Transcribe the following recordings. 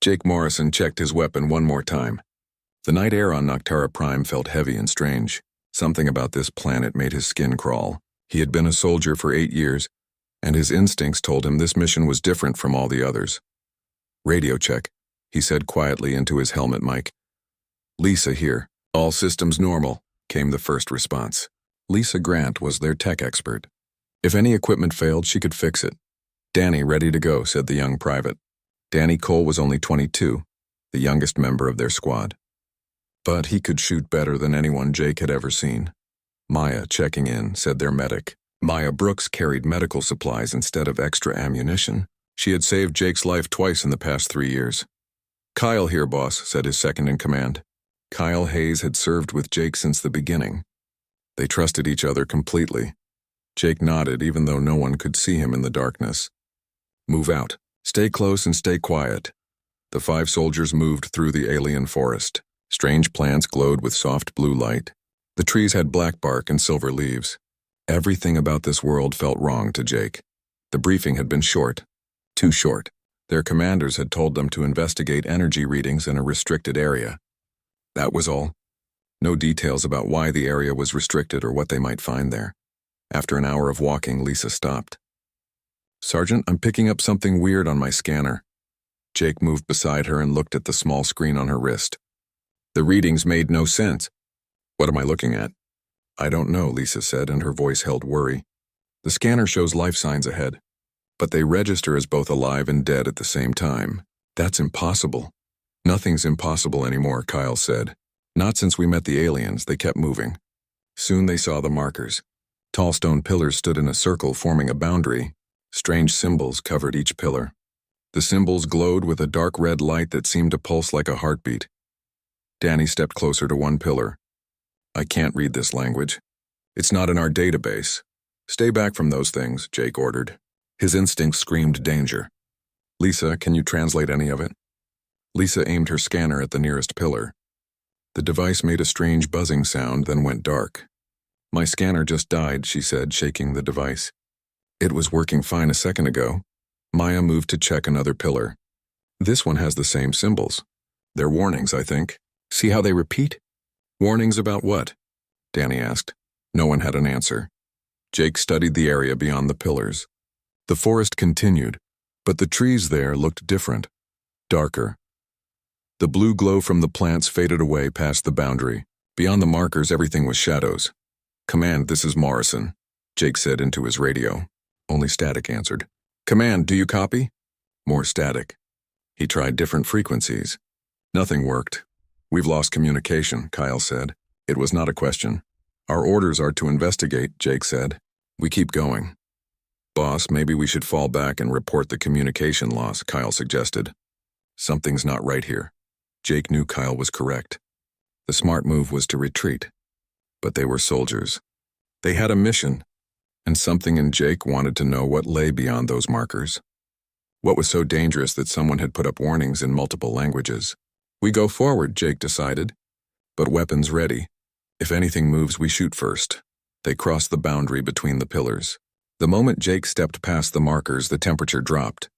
Jake Morrison checked his weapon one more time. The night air on Noctara Prime felt heavy and strange. Something about this planet made his skin crawl. He had been a soldier for 8 years, and his instincts told him this mission was different from all the others. "Radio check," he said quietly into his helmet mic. "Lisa here. All systems normal," came the first response. Lisa Grant was their tech expert. If any equipment failed, she could fix it. "Danny, ready to go," said the young private. Danny Cole was only 22, the youngest member of their squad. But he could shoot better than anyone Jake had ever seen. "Maya, checking in," said their medic. Maya Brooks carried medical supplies instead of extra ammunition. She had saved Jake's life twice in the past 3 years. "Kyle here, boss," said his second-in-command. Kyle Hayes had served with Jake since the beginning. They trusted each other completely. Jake nodded even though no one could see him in the darkness. "Move out. Stay close and stay quiet." The 5 soldiers moved through the alien forest. Strange plants glowed with soft blue light. The trees had black bark and silver leaves. Everything about this world felt wrong to Jake. The briefing had been short. Too short. Their commanders had told them to investigate energy readings in a restricted area. That was all. No details about why the area was restricted or what they might find there. After an hour of walking, Lisa stopped. "Sergeant, I'm picking up something weird on my scanner." Jake moved beside her and looked at the small screen on her wrist. The readings made no sense. "What am I looking at?" "I don't know," Lisa said, and her voice held worry. "The scanner shows life signs ahead, but they register as both alive and dead at the same time. That's impossible." "Nothing's impossible anymore," Kyle said. "Not since we met the aliens." They kept moving. Soon they saw the markers. Tall stone pillars stood in a circle forming a boundary. Strange symbols covered each pillar. The symbols glowed with a dark red light that seemed to pulse like a heartbeat. Danny stepped closer to one pillar. "I can't read this language. It's not in our database." "Stay back from those things," Jake ordered. His instincts screamed danger. "Lisa, can you translate any of it?" Lisa aimed her scanner at the nearest pillar. The device made a strange buzzing sound, then went dark. "My scanner just died," she said, shaking the device. "It was working fine a second ago." Maya moved to check another pillar. "This one has the same symbols. They're warnings, I think. See how they repeat?" "Warnings about what?" Danny asked. No one had an answer. Jake studied the area beyond the pillars. The forest continued, but the trees there looked different, darker. The blue glow from the plants faded away past the boundary. Beyond the markers, everything was shadows. "Command, this is Morrison," Jake said into his radio. Only static answered. "Command, do you copy?" More static. He tried different frequencies. Nothing worked. "We've lost communication," Kyle said. It was not a question. "Our orders are to investigate," Jake said. "We keep going." "Boss, maybe we should fall back and report the communication loss," Kyle suggested. Something's not right here. Jake knew Kyle was correct. The smart move was to retreat. But they were soldiers. They had a mission, and something in Jake wanted to know what lay beyond those markers. What was so dangerous that someone had put up warnings in multiple languages? "We go forward," Jake decided. "But weapons ready. If anything moves, we shoot first." They crossed the boundary between the pillars. The moment Jake stepped past the markers, the temperature dropped.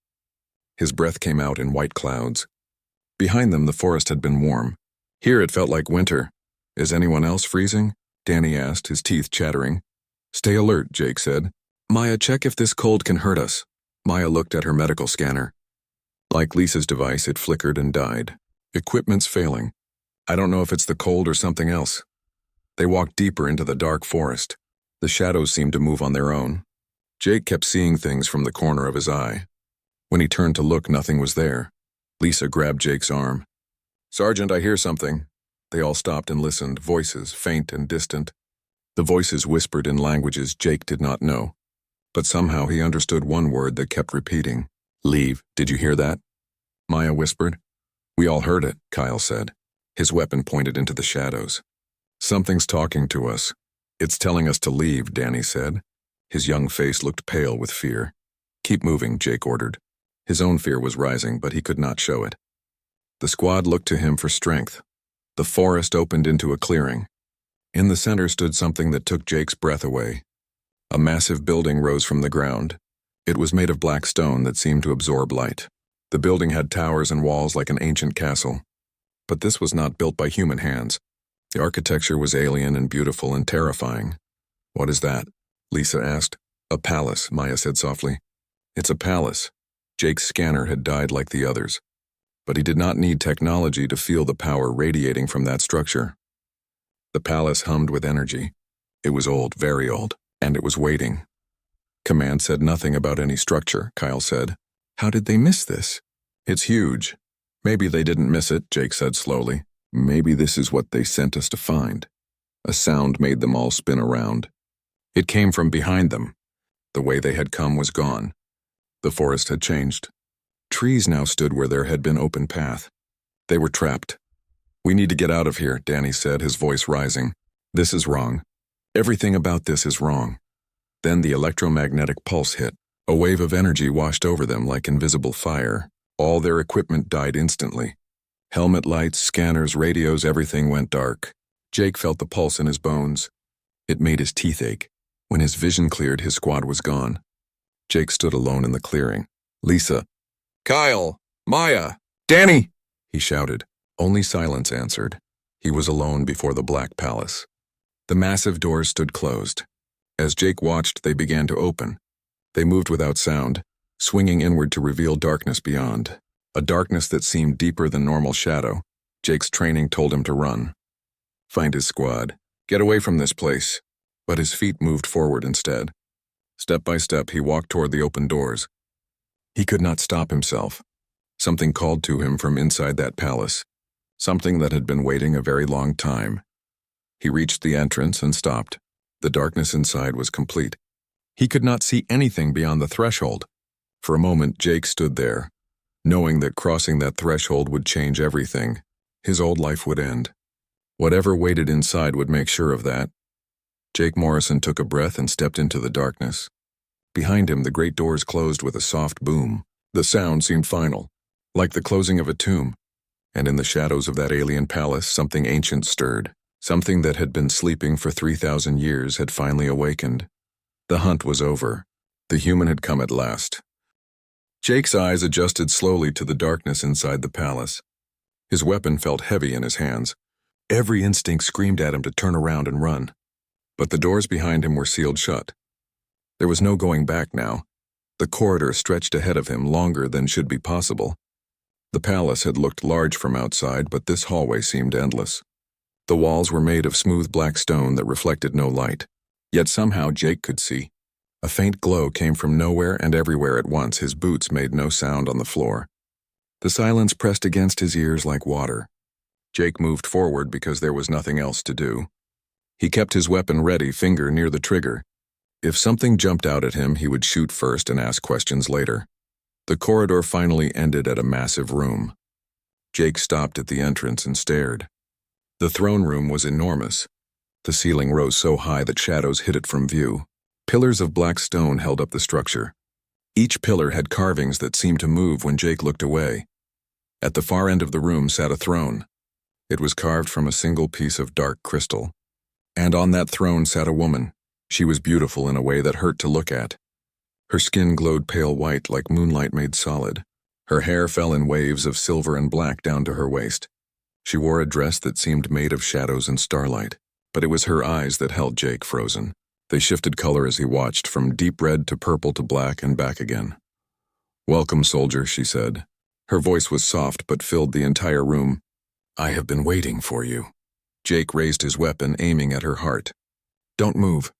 His breath came out in white clouds. Behind them, the forest had been warm. Here it felt like winter. "Is anyone else freezing?" Danny asked, his teeth chattering. "Stay alert," Jake said. "Maya, check if this cold can hurt us." Maya looked at her medical scanner. Like Lisa's device, it flickered and died. "Equipment's failing. I don't know if it's the cold or something else." They walked deeper into the dark forest. The shadows seemed to move on their own. Jake kept seeing things from the corner of his eye. When he turned to look, nothing was there. Lisa grabbed Jake's arm. "Sergeant, I hear something." They all stopped and listened, voices, faint and distant. The voices whispered in languages Jake did not know. But somehow he understood one word that kept repeating. "Leave. Did you hear that?" Maya whispered. "We all heard it," Kyle said. His weapon pointed into the shadows. "Something's talking to us. It's telling us to leave," Danny said. His young face looked pale with fear. "Keep moving," Jake ordered. His own fear was rising, but he could not show it. The squad looked to him for strength. The forest opened into a clearing. In the center stood something that took Jake's breath away. A massive building rose from the ground. It was made of black stone that seemed to absorb light. The building had towers and walls like an ancient castle. But this was not built by human hands. The architecture was alien and beautiful and terrifying. "What is that?" Lisa asked. "A palace," Maya said softly. "It's a palace." Jake's scanner had died like the others. But he did not need technology to feel the power radiating from that structure. The palace hummed with energy. It was old, very old, and it was waiting. Command said nothing about any structure, Kyle said. "How did they miss this?" "It's huge." "Maybe they didn't miss it," Jake said slowly. "Maybe this is what they sent us to find." A sound made them all spin around. It came from behind them. The way they had come was gone. The forest had changed. Trees now stood where there had been open path. They were trapped. "We need to get out of here," Danny said, his voice rising. "This is wrong. Everything about this is wrong." Then the electromagnetic pulse hit. A wave of energy washed over them like invisible fire. All their equipment died instantly. Helmet lights, scanners, radios, everything went dark. Jake felt the pulse in his bones. It made his teeth ache. When his vision cleared, his squad was gone. Jake stood alone in the clearing. "Lisa." "Kyle! Maya! Danny!" he shouted. Only silence answered. He was alone before the Black Palace. The massive doors stood closed. As Jake watched, they began to open. They moved without sound, swinging inward to reveal darkness beyond. A darkness that seemed deeper than normal shadow. Jake's training told him to run. Find his squad. Get away from this place. But his feet moved forward instead. Step by step, he walked toward the open doors. He could not stop himself. Something called to him from inside that palace. Something that had been waiting a very long time. He reached the entrance and stopped. The darkness inside was complete. He could not see anything beyond the threshold. For a moment, Jake stood there, knowing that crossing that threshold would change everything. His old life would end. Whatever waited inside would make sure of that. Jake Morrison took a breath and stepped into the darkness. Behind him, the great doors closed with a soft boom. The sound seemed final, like the closing of a tomb. And in the shadows of that alien palace, something ancient stirred. Something that had been sleeping for 3,000 years had finally awakened. The hunt was over. The human had come at last. Jake's eyes adjusted slowly to the darkness inside the palace. His weapon felt heavy in his hands. Every instinct screamed at him to turn around and run. But the doors behind him were sealed shut. There was no going back now. The corridor stretched ahead of him longer than should be possible. The palace had looked large from outside, but this hallway seemed endless. The walls were made of smooth black stone that reflected no light. Yet somehow Jake could see. A faint glow came from nowhere and everywhere at once. His boots made no sound on the floor. The silence pressed against his ears like water. Jake moved forward because there was nothing else to do. He kept his weapon ready, finger near the trigger. If something jumped out at him, he would shoot first and ask questions later. The corridor finally ended at a massive room. Jake stopped at the entrance and stared. The throne room was enormous. The ceiling rose so high that shadows hid it from view. Pillars of black stone held up the structure. Each pillar had carvings that seemed to move when Jake looked away. At the far end of the room sat a throne. It was carved from a single piece of dark crystal. And on that throne sat a woman. She was beautiful in a way that hurt to look at. Her skin glowed pale white like moonlight made solid. Her hair fell in waves of silver and black down to her waist. She wore a dress that seemed made of shadows and starlight, but it was her eyes that held Jake frozen. They shifted color as he watched, from deep red to purple to black and back again. "Welcome, soldier," she said. Her voice was soft but filled the entire room. "I have been waiting for you." Jake raised his weapon, aiming at her heart. "Don't move.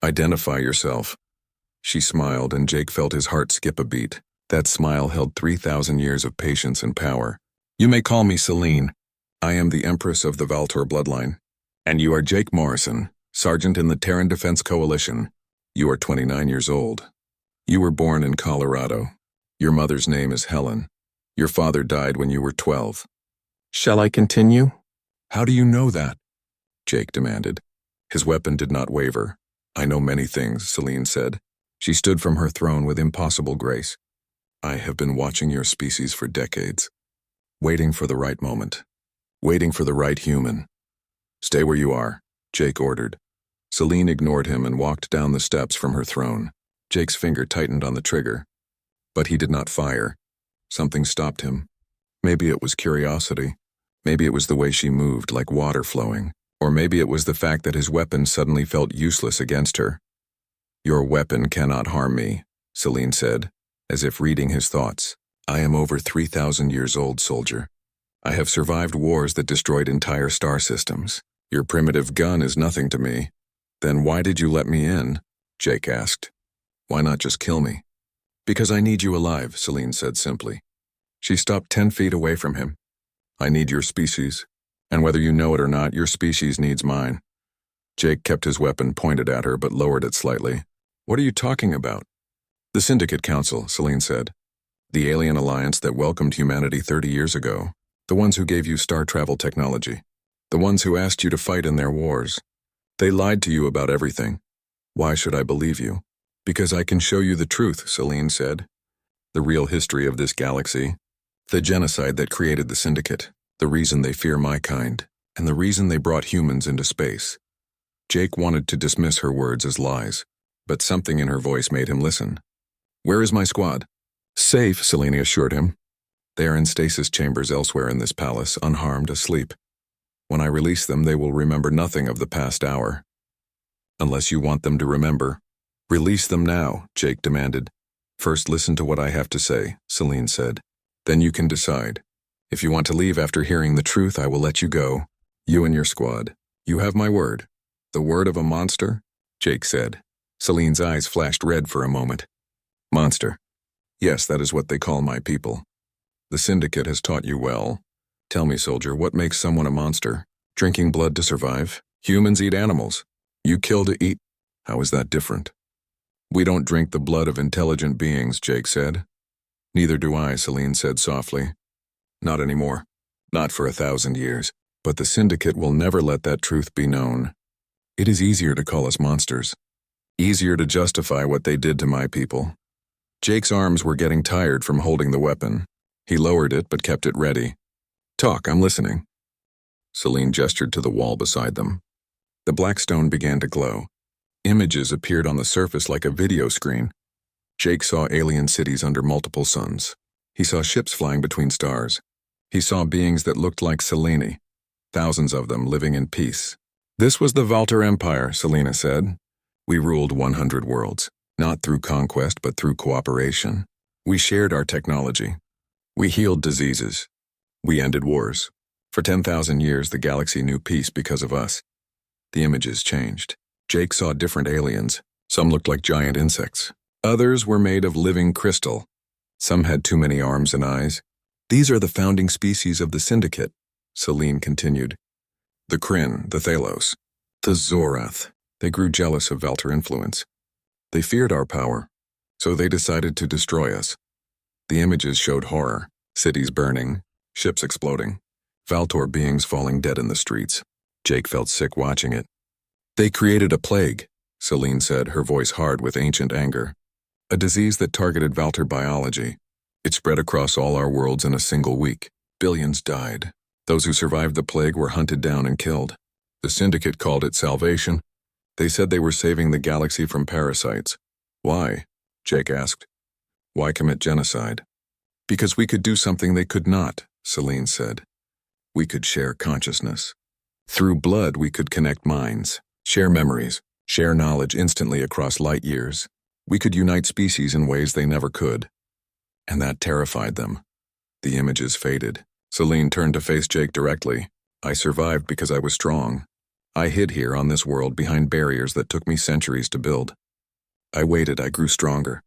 Identify yourself." She smiled, and Jake felt his heart skip a beat. That smile held 3,000 years of patience and power. "You may call me Celine. I am the Empress of the Valtor bloodline. And you are Jake Morrison, Sergeant in the Terran Defense Coalition. You are 29 years old. You were born in Colorado. Your mother's name is Helen. Your father died when you were 12. Shall I continue?" "How do you know that?" Jake demanded. His weapon did not waver. "I know many things," Celine said. She stood from her throne with impossible grace. "I have been watching your species for decades, waiting for the right moment, waiting for the right human." "Stay where you are," Jake ordered. Celine ignored him and walked down the steps from her throne. Jake's finger tightened on the trigger. But he did not fire. Something stopped him. Maybe it was curiosity. Maybe it was the way she moved, like water flowing. Or maybe it was the fact that his weapon suddenly felt useless against her. "Your weapon cannot harm me," Celine said, as if reading his thoughts. "I am over 3,000 years old, soldier. I have survived wars that destroyed entire star systems. Your primitive gun is nothing to me." "Then why did you let me in?" Jake asked. "Why not just kill me?" "Because I need you alive," Celine said simply. She stopped 10 feet away from him. "I need your species, and whether you know it or not, your species needs mine." Jake kept his weapon pointed at her but lowered it slightly. "What are you talking about?" "The Syndicate Council," Celine said. "The alien alliance that welcomed humanity 30 years ago. The ones who gave you star travel technology. The ones who asked you to fight in their wars. They lied to you about everything. Why should I believe you?" "Because I can show you the truth," Celine said. "The real history of this galaxy. The genocide that created the Syndicate. The reason they fear my kind. And the reason they brought humans into space." Jake wanted to dismiss her words as lies, but something in her voice made him listen. "Where is my squad?" "Safe," Celine assured him. "They are in stasis chambers elsewhere in this palace, unharmed, asleep. When I release them, they will remember nothing of the past hour." "Unless you want them to remember." "Release them now," Jake demanded. "First listen to what I have to say," Celine said. "Then you can decide. If you want to leave after hearing the truth, I will let you go. You and your squad. You have my word." "The word of a monster?" Jake said. Celine's eyes flashed red for a moment. "Monster. Yes, that is what they call my people. The Syndicate has taught you well. Tell me, soldier, what makes someone a monster? Drinking blood to survive? Humans eat animals. You kill to eat. How is that different?" "We don't drink the blood of intelligent beings," Jake said. "Neither do I," Celine said softly. "Not anymore. Not for 1,000 years. But the Syndicate will never let that truth be known. It is easier to call us monsters. Easier to justify what they did to my people." Jake's arms were getting tired from holding the weapon. He lowered it but kept it ready. "Talk, I'm listening." Celine gestured to the wall beside them. The black stone began to glow. Images appeared on the surface like a video screen. Jake saw alien cities under multiple suns. He saw ships flying between stars. He saw beings that looked like Selene, thousands of them living in peace. "This was the Valter Empire," Selena said. "We ruled 100 worlds, not through conquest but through cooperation. We shared our technology. We healed diseases. We ended wars. For 10,000 years the galaxy knew peace because of us." The images changed. Jake saw different aliens. Some looked like giant insects. Others were made of living crystal. Some had too many arms and eyes. "These are the founding species of the Syndicate," Celine continued. "The Kryn, the Thalos, the Zorath. They grew jealous of Valter influence. They feared our power, so they decided to destroy us." The images showed horror. Cities burning, ships exploding, Valtor beings falling dead in the streets. Jake felt sick watching it. "They created a plague," Celine said, her voice hard with ancient anger. "A disease that targeted Valter biology. It spread across all our worlds in a single week. Billions died. Those who survived the plague were hunted down and killed. The Syndicate called it salvation. They said they were saving the galaxy from parasites." "Why?" Jake asked. "Why commit genocide?" "Because we could do something they could not," Celine said. "We could share consciousness. Through blood we could connect minds, share memories, share knowledge instantly across light years. We could unite species in ways they never could." And that terrified them. The images faded. Celine turned to face Jake directly. "I survived because I was strong. I hid here on this world behind barriers that took me centuries to build. I waited, I grew stronger.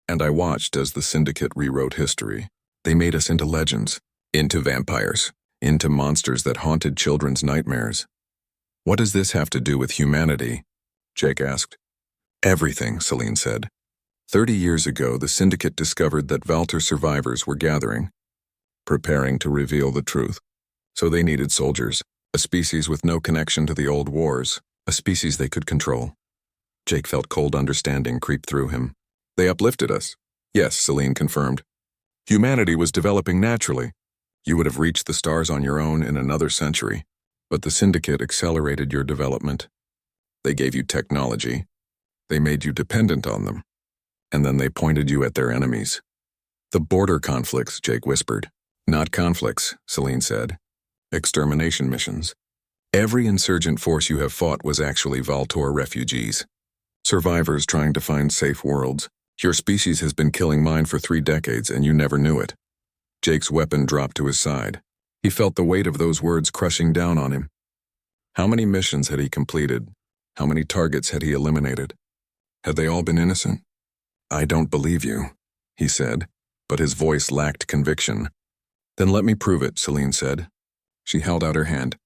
And I watched as the Syndicate rewrote history. They made us into legends, into vampires, into monsters that haunted children's nightmares." "What does this have to do with humanity?" Jake asked. "Everything," Celine said. 30 years ago, the Syndicate discovered that Valter survivors were gathering, preparing to reveal the truth. So they needed soldiers, a species with no connection to the old wars, a species they could control. Jake felt cold understanding creep through him. "They uplifted us." "Yes," Celine confirmed. "Humanity was developing naturally. You would have reached the stars on your own in another century. But the Syndicate accelerated your development. They gave you technology. They made you dependent on them. And then they pointed you at their enemies. The border conflicts, Jake whispered. Not conflicts, Celine said. Extermination missions. Every insurgent force you have fought was actually Valtor refugees. Survivors trying to find safe worlds. Your species has been killing mine for 3 decades and you never knew it. Jake's weapon dropped to his side. He felt the weight of those words crushing down on him. How many missions had he completed? How many targets had he eliminated? Had they all been innocent? I don't believe you, he said, but his voice lacked conviction. Then let me prove it, Celine said. She held out her hand.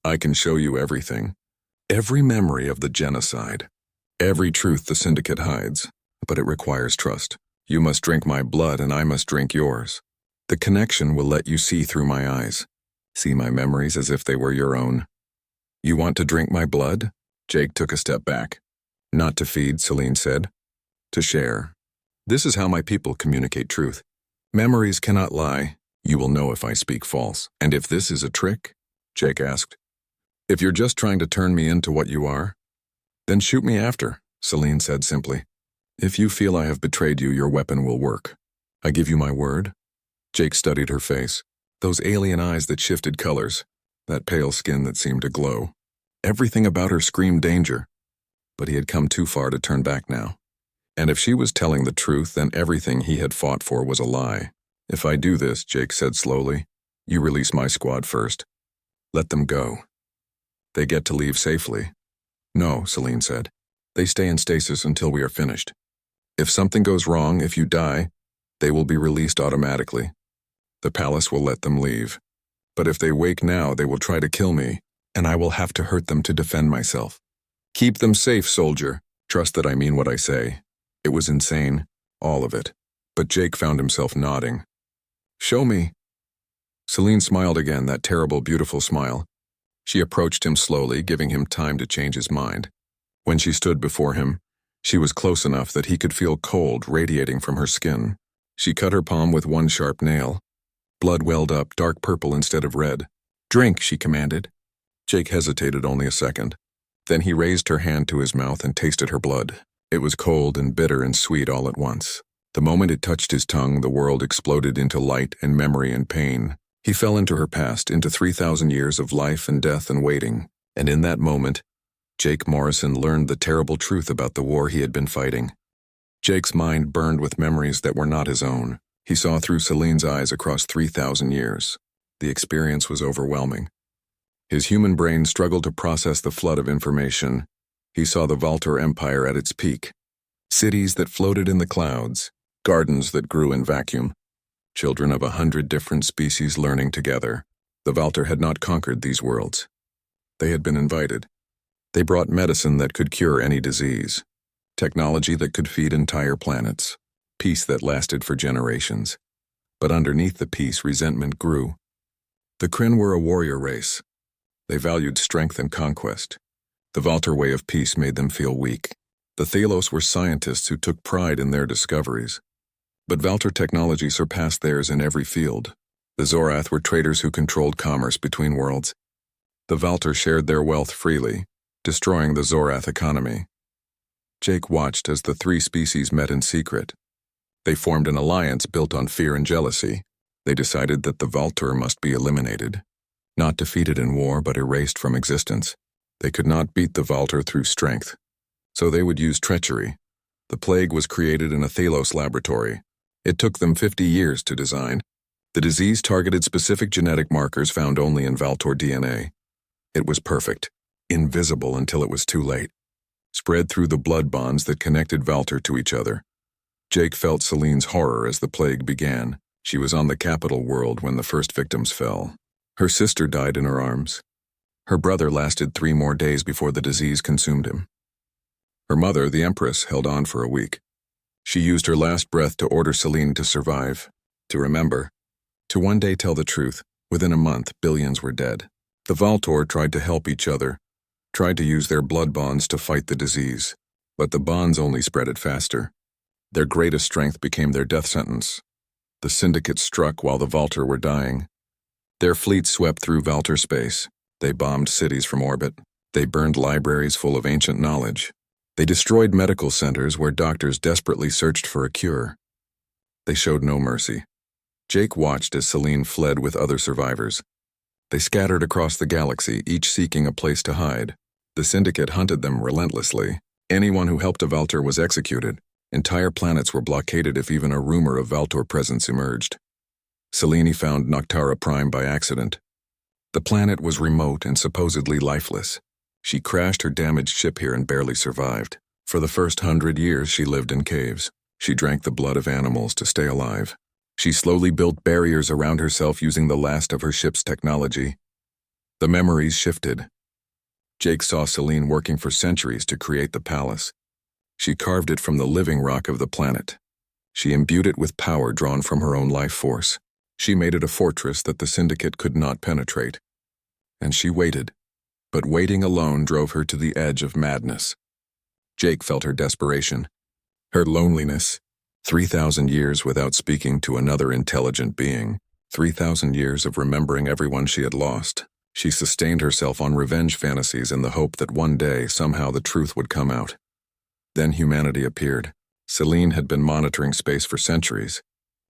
I can show you everything. Every memory of the genocide. Every truth the Syndicate hides. But it requires trust. You must drink my blood and I must drink yours. The connection will let you see through my eyes. See my memories as if they were your own. You want to drink my blood? Jake took a step back. Not to feed, Celine said. To share. This is how my people communicate truth. Memories cannot lie. You will know if I speak false. And if this is a trick? Jake asked. If you're just trying to turn me into what you are, then shoot me after, Celine said simply. If you feel I have betrayed you, your weapon will work. I give you my word. Jake studied her face. Those alien eyes that shifted colors. That pale skin that seemed to glow. Everything about her screamed danger. But he had come too far to turn back now. And if she was telling the truth, then everything he had fought for was a lie. If I do this, Jake said slowly, you release my squad first. Let them go. They get to leave safely. No, Celine said. They stay in stasis until we are finished. If something goes wrong, if you die, they will be released automatically. The palace will let them leave. But if they wake now, they will try to kill me, and I will have to hurt them to defend myself. Keep them safe, soldier. Trust that I mean what I say. It was insane, all of it. But Jake found himself nodding. Show me. Celine smiled again, that terrible, beautiful smile. She approached him slowly, giving him time to change his mind. When she stood before him, she was close enough that he could feel cold radiating from her skin. She cut her palm with one sharp nail. Blood welled up, dark purple instead of red. Drink, she commanded. Jake hesitated only a second. Then he raised her hand to his mouth and tasted her blood. It was cold and bitter and sweet all at once. The moment it touched his tongue, the world exploded into light and memory and pain. He fell into her past, into 3,000 years of life and death and waiting. And in that moment, Jake Morrison learned the terrible truth about the war he had been fighting. Jake's mind burned with memories that were not his own. He saw through Celine's eyes across 3,000 years. The experience was overwhelming. His human brain struggled to process the flood of information. He saw the Valtor Empire at its peak. Cities that floated in the clouds, gardens that grew in vacuum, children of 100 different species learning together. The Valtor had not conquered these worlds. They had been invited. They brought medicine that could cure any disease, technology that could feed entire planets, peace that lasted for generations. But underneath the peace, resentment grew. The Kryn were a warrior race. They valued strength and conquest. The Valtor way of peace made them feel weak. The Thalos were scientists who took pride in their discoveries. But Valtor technology surpassed theirs in every field. The Zorath were traders who controlled commerce between worlds. The Valtor shared their wealth freely, destroying the Zorath economy. Jake watched as the 3 species met in secret. They formed an alliance built on fear and jealousy. They decided that the Valtor must be eliminated. Not defeated in war, but erased from existence. They could not beat the Valtor through strength. So they would use treachery. The plague was created in a Thalos laboratory. It took them 50 years to design. The disease targeted specific genetic markers found only in Valtor DNA. It was perfect, invisible until it was too late. Spread through the blood bonds that connected Valtor to each other. Jake felt Celine's horror as the plague began. She was on the capital world when the first victims fell. Her sister died in her arms. Her brother lasted 3 more days before the disease consumed him. Her mother, the Empress, held on for a week. She used her last breath to order Celine to survive, to remember, to one day tell the truth. Within a month, billions were dead. The Valtor tried to help each other, tried to use their blood bonds to fight the disease, but the bonds only spread it faster. Their greatest strength became their death sentence. The Syndicate struck while the Valtor were dying. Their fleet swept through Valtor space. They bombed cities from orbit. They burned libraries full of ancient knowledge. They destroyed medical centers where doctors desperately searched for a cure. They showed no mercy. Jake watched as Celine fled with other survivors. They scattered across the galaxy, each seeking a place to hide. The Syndicate hunted them relentlessly. Anyone who helped a Valtor was executed. Entire planets were blockaded if even a rumor of Valtor presence emerged. Selene found Noctara Prime by accident. The planet was remote and supposedly lifeless. She crashed her damaged ship here and barely survived. For the first 100 years, she lived in caves. She drank the blood of animals to stay alive. She slowly built barriers around herself using the last of her ship's technology. The memories shifted. Jake saw Selene working for centuries to create the palace. She carved it from the living rock of the planet. She imbued it with power drawn from her own life force. She made it a fortress that the Syndicate could not penetrate. And she waited. But waiting alone drove her to the edge of madness. Jake felt her desperation, her loneliness. 3,000 years without speaking to another intelligent being. 3,000 years of remembering everyone she had lost. She sustained herself on revenge fantasies in the hope that one day, somehow, the truth would come out. Then humanity appeared. Selene had been monitoring space for centuries.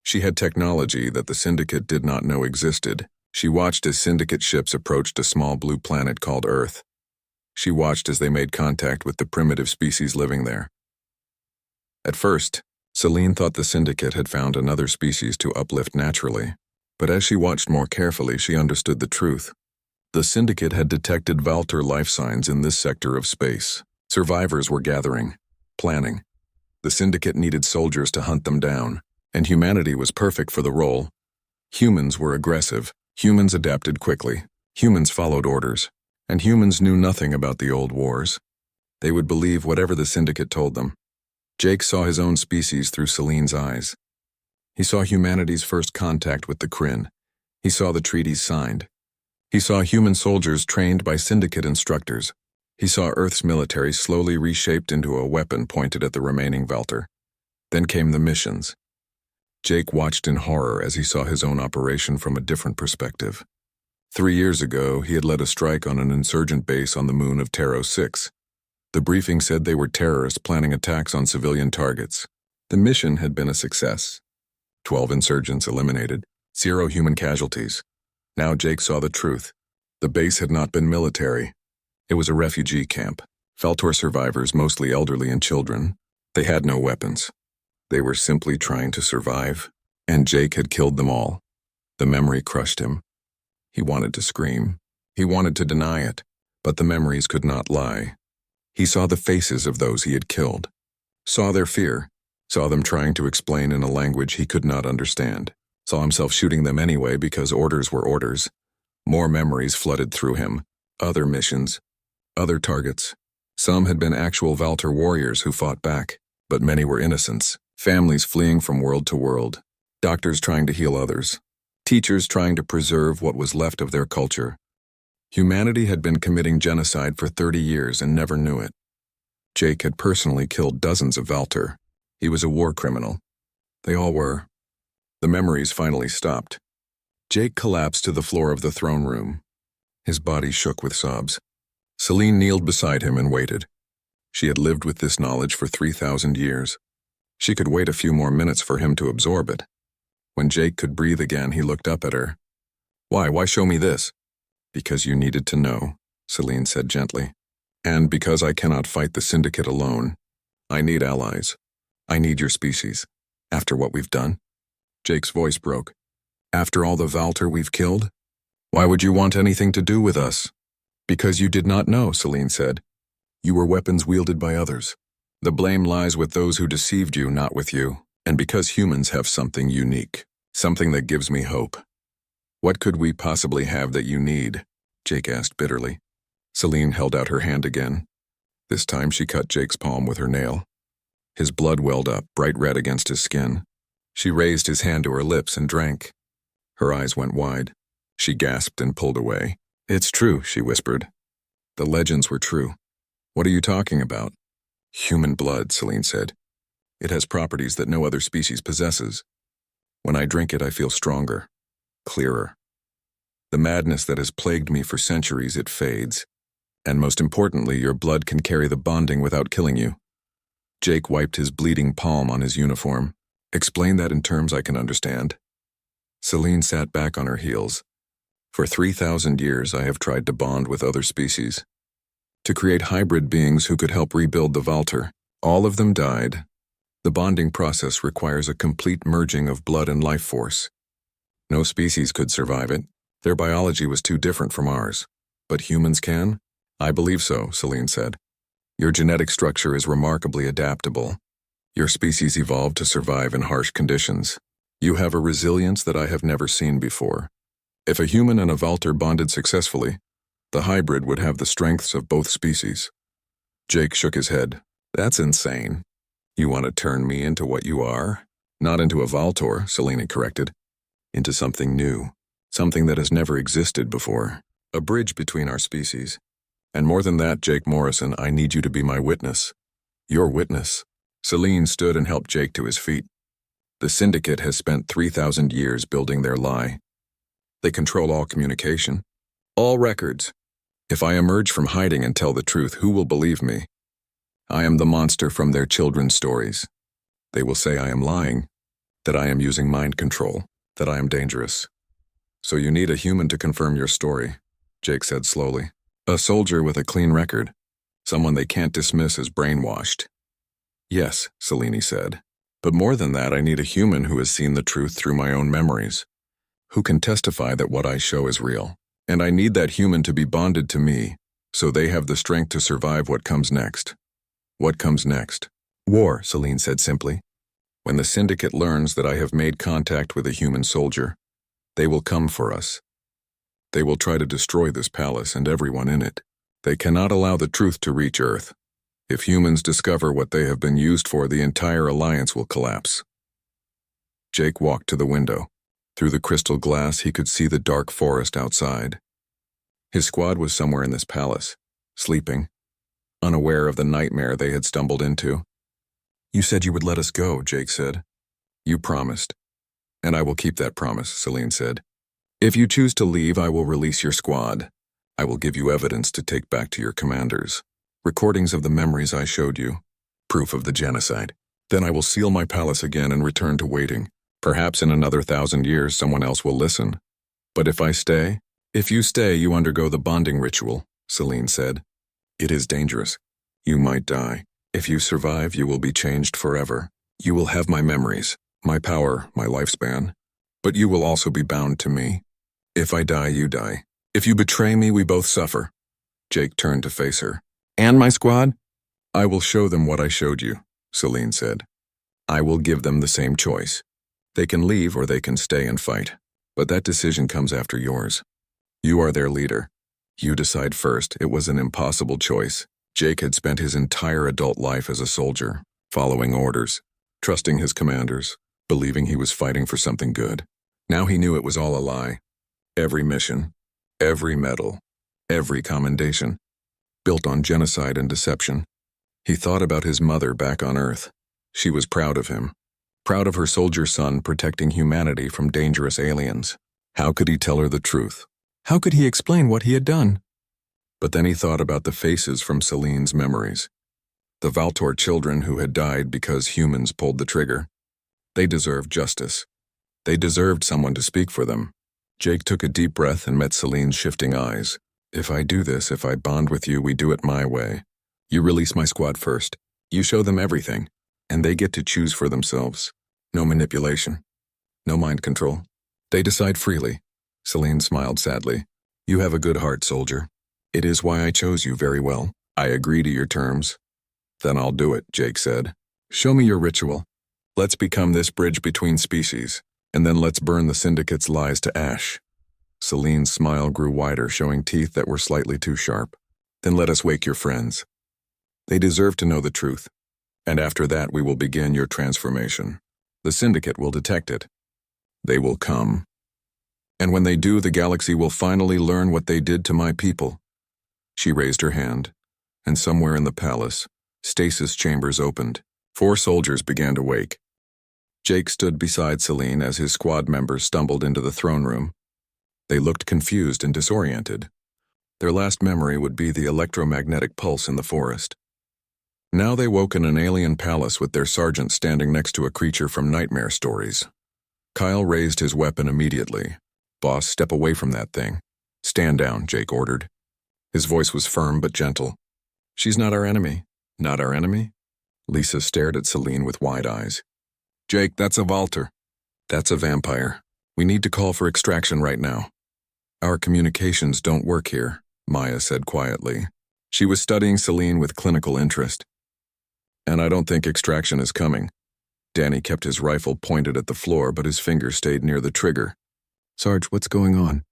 She had technology that the Syndicate did not know existed. She watched as Syndicate ships approached a small blue planet called Earth. She watched as they made contact with the primitive species living there. At first, Selene thought the Syndicate had found another species to uplift naturally. But as she watched more carefully, she understood the truth. The Syndicate had detected Valtor life signs in this sector of space. Survivors were gathering, planning. The Syndicate needed soldiers to hunt them down, and humanity was perfect for the role. Humans were aggressive. Humans adapted quickly. Humans followed orders. And humans knew nothing about the old wars. They would believe whatever the Syndicate told them. Jake saw his own species through Selene's eyes. He saw humanity's first contact with the Kryn. He saw the treaties signed. He saw human soldiers trained by Syndicate instructors. He saw Earth's military slowly reshaped into a weapon pointed at the remaining Valtor. Then came the missions. Jake watched in horror as he saw his own operation from a different perspective. 3 years ago, he had led a strike on an insurgent base on the moon of Taro 6. The briefing said they were terrorists planning attacks on civilian targets. The mission had been a success. 12 insurgents eliminated, 0 human casualties. Now Jake saw the truth. The base had not been military. It was a refugee camp. Valtor survivors, mostly elderly and children. They had no weapons. They were simply trying to survive. And Jake had killed them all. The memory crushed him. He wanted to scream. He wanted to deny it. But the memories could not lie. He saw the faces of those he had killed. Saw their fear. Saw them trying to explain in a language he could not understand. Saw himself shooting them anyway because orders were orders. More memories flooded through him. Other missions. Other targets. Some had been actual Valtor warriors who fought back, but many were innocents. Families fleeing from world to world. Doctors trying to heal others. Teachers trying to preserve what was left of their culture. Humanity had been committing genocide for 30 years and never knew it. Jake had personally killed dozens of Valtor. He was a war criminal. They all were. The memories finally stopped. Jake collapsed to the floor of the throne room. His body shook with sobs. Selene kneeled beside him and waited. She had lived with this knowledge for 3,000 years. She could wait a few more minutes for him to absorb it. When Jake could breathe again, he looked up at her. Why show me this? Because you needed to know, Selene said gently. And because I cannot fight the Syndicate alone. I need allies. I need your species. After what we've done? Jake's voice broke. After all the Valtor we've killed? Why would you want anything to do with us? Because you did not know, Selene said. You were weapons wielded by others. The blame lies with those who deceived you, not with you. And because humans have something unique. Something that gives me hope. What could we possibly have that you need? Jake asked bitterly. Selene held out her hand again. This time she cut Jake's palm with her nail. His blood welled up, bright red against his skin. She raised his hand to her lips and drank. Her eyes went wide. She gasped and pulled away. It's true, she whispered. The legends were true. What are you talking about? Human blood, Selene said. It has properties that no other species possesses. When I drink it, I feel stronger, clearer. The madness that has plagued me for centuries, it fades. And most importantly, your blood can carry the bonding without killing you. Jake wiped his bleeding palm on his uniform. Explain that in terms I can understand. Celine sat back on her heels. For 3,000 years I have tried to bond with other species, to create hybrid beings who could help rebuild the Valtor. All of them died. The bonding process requires a complete merging of blood and life force. No species could survive it. Their biology was too different from ours. But humans can? I believe so, Celine said. Your genetic structure is remarkably adaptable. Your species evolved to survive in harsh conditions. You have a resilience that I have never seen before. If a human and a Valtor bonded successfully, the hybrid would have the strengths of both species. Jake shook his head. That's insane. You want to turn me into what you are? Not into a Valtor, Celine corrected. Into something new. Something that has never existed before. A bridge between our species. And more than that, Jake Morrison, I need you to be my witness. Your witness. Celine stood and helped Jake to his feet. The Syndicate has spent 3,000 years building their lie. They control all communication, all records. If I emerge from hiding and tell the truth, who will believe me? I am the monster from their children's stories. They will say I am lying, that I am using mind control, that I am dangerous. So you need a human to confirm your story, Jake said slowly. A soldier with a clean record, someone they can't dismiss as brainwashed. Yes, Celine said. But more than that, I need a human who has seen the truth through my own memories, who can testify that what I show is real. And I need that human to be bonded to me, so they have the strength to survive what comes next. What comes next? War, Celine said simply. When the Syndicate learns that I have made contact with a human soldier, they will come for us. They will try to destroy this palace and everyone in it. They cannot allow the truth to reach Earth. If humans discover what they have been used for, the entire alliance will collapse. Jake walked to the window. Through the crystal glass, he could see the dark forest outside. His squad was somewhere in this palace, sleeping, unaware of the nightmare they had stumbled into. You said you would let us go, Jake said. You promised. And I will keep that promise, Celine said. If you choose to leave, I will release your squad. I will give you evidence to take back to your commanders. Recordings of the memories I showed you. Proof of the genocide. Then I will seal my palace again and return to waiting. Perhaps in another 1,000 years someone else will listen. But if I stay? If you stay, you undergo the bonding ritual, Celine said. It is dangerous. You might die. If you survive, you will be changed forever. You will have my memories, my power, my lifespan. But you will also be bound to me. If I die, you die. If you betray me, we both suffer. Jake turned to face her. And my squad? I will show them what I showed you, Celine said. I will give them the same choice. They can leave or they can stay and fight. But that decision comes after yours. You are their leader. You decide first. It was an impossible choice. Jake had spent his entire adult life as a soldier, following orders, trusting his commanders, believing he was fighting for something good. Now he knew it was all a lie. Every mission, every medal, every commendation, built on genocide and deception. He thought about his mother back on Earth. She was proud of him, proud of her soldier son protecting humanity from dangerous aliens. How could he tell her the truth? How could he explain what he had done? But then he thought about the faces from Celine's memories. The Valtor children who had died because humans pulled the trigger. They deserved justice. They deserved someone to speak for them. Jake took a deep breath and met Celine's shifting eyes. If I do this, if I bond with you, we do it my way. You release my squad first. You show them everything, and they get to choose for themselves. No manipulation. No mind control. They decide freely. Celine smiled sadly. You have a good heart, soldier. It is why I chose you very well. I agree to your terms. Then I'll do it, Jake said. Show me your ritual. Let's become this bridge between species, and then let's burn the Syndicate's lies to ash. Celine's smile grew wider, showing teeth that were slightly too sharp. Then let us wake your friends. They deserve to know the truth. And after that, we will begin your transformation. The Syndicate will detect it. They will come. And when they do, the galaxy will finally learn what they did to my people. She raised her hand, and somewhere in the palace, stasis chambers opened. 4 soldiers began to wake. Jake stood beside Celine as his squad members stumbled into the throne room. They looked confused and disoriented. Their last memory would be the electromagnetic pulse in the forest. Now they woke in an alien palace with their sergeant standing next to a creature from nightmare stories. Kyle raised his weapon immediately. "Boss, step away from that thing." "Stand down," Jake ordered. His voice was firm but gentle. "She's not our enemy." "Not our enemy?" Lisa stared at Celine with wide eyes. "Jake, that's a Valter." "That's a vampire. We need to call for extraction right now." "Our communications don't work here," Maya said quietly. She was studying Celine with clinical interest. "And I don't think extraction is coming." Danny kept his rifle pointed at the floor, but his finger stayed near the trigger. "Sarge, what's going on?"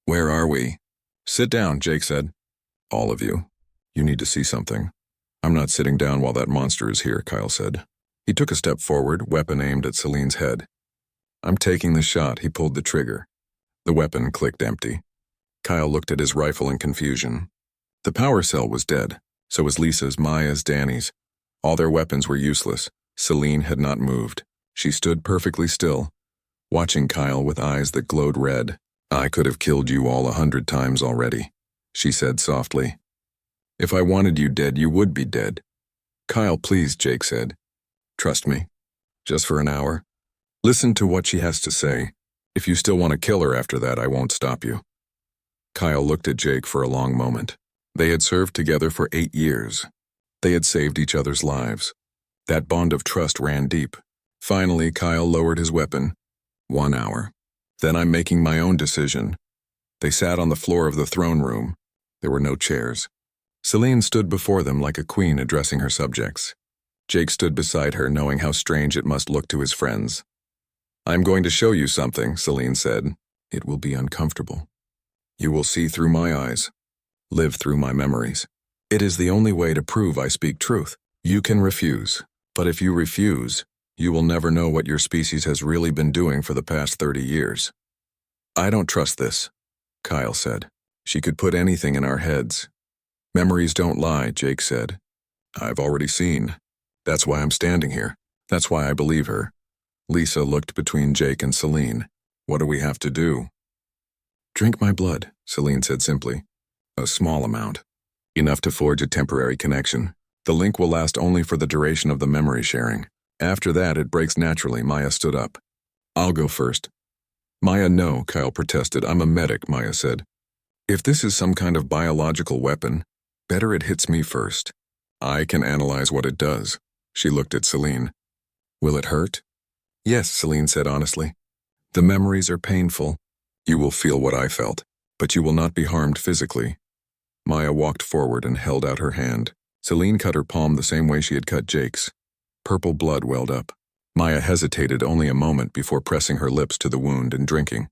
"Where are we?" "Sit down," Jake said. "All of you. You need to see something." "I'm not sitting down while that monster is here," Kyle said. He took a step forward, weapon aimed at Celine's head. "I'm taking the shot." He pulled the trigger. The weapon clicked empty. Kyle looked at his rifle in confusion. The power cell was dead. So was Lisa's, Maya's, Danny's. All their weapons were useless. Celine had not moved. She stood perfectly still, watching Kyle with eyes that glowed red. "I could have killed you all 100 times already," she said softly. "If I wanted you dead, you would be dead." "Kyle, please," Jake said. "Trust me. Just for an hour. Listen to what she has to say. If you still want to kill her after that, I won't stop you." Kyle looked at Jake for a long moment. They had served together for 8 years. They had saved each other's lives. That bond of trust ran deep. Finally, Kyle lowered his weapon. 1 hour. Then I'm making my own decision. They sat on the floor of the throne room. There were no chairs. Celine stood before them like a queen addressing her subjects. Jake stood beside her, knowing how strange it must look to his friends. "I'm going to show you something," Celine said. "It will be uncomfortable. You will see through my eyes, live through my memories. It is the only way to prove I speak truth. You can refuse, but if you refuse, you will never know what your species has really been doing for the past 30 years. "I don't trust this," Kyle said. "She could put anything in our heads." "Memories don't lie," Jake said. "I've already seen. That's why I'm standing here. That's why I believe her." Lisa looked between Jake and Celine. "What do we have to do?" "Drink my blood," Celine said simply. "A small amount. Enough to forge a temporary connection. The link will last only for the duration of the memory sharing. After that, it breaks naturally." Maya stood up. "I'll go first." "Maya, no," Kyle protested. "I'm a medic," Maya said. "If this is some kind of biological weapon, better it hits me first. I can analyze what it does." She looked at Celine. "Will it hurt?" "Yes," Celine said honestly. "The memories are painful. You will feel what I felt, but you will not be harmed physically." Maya walked forward and held out her hand. Celine cut her palm the same way she had cut Jake's. Purple blood welled up. Maya hesitated only a moment before pressing her lips to the wound and drinking.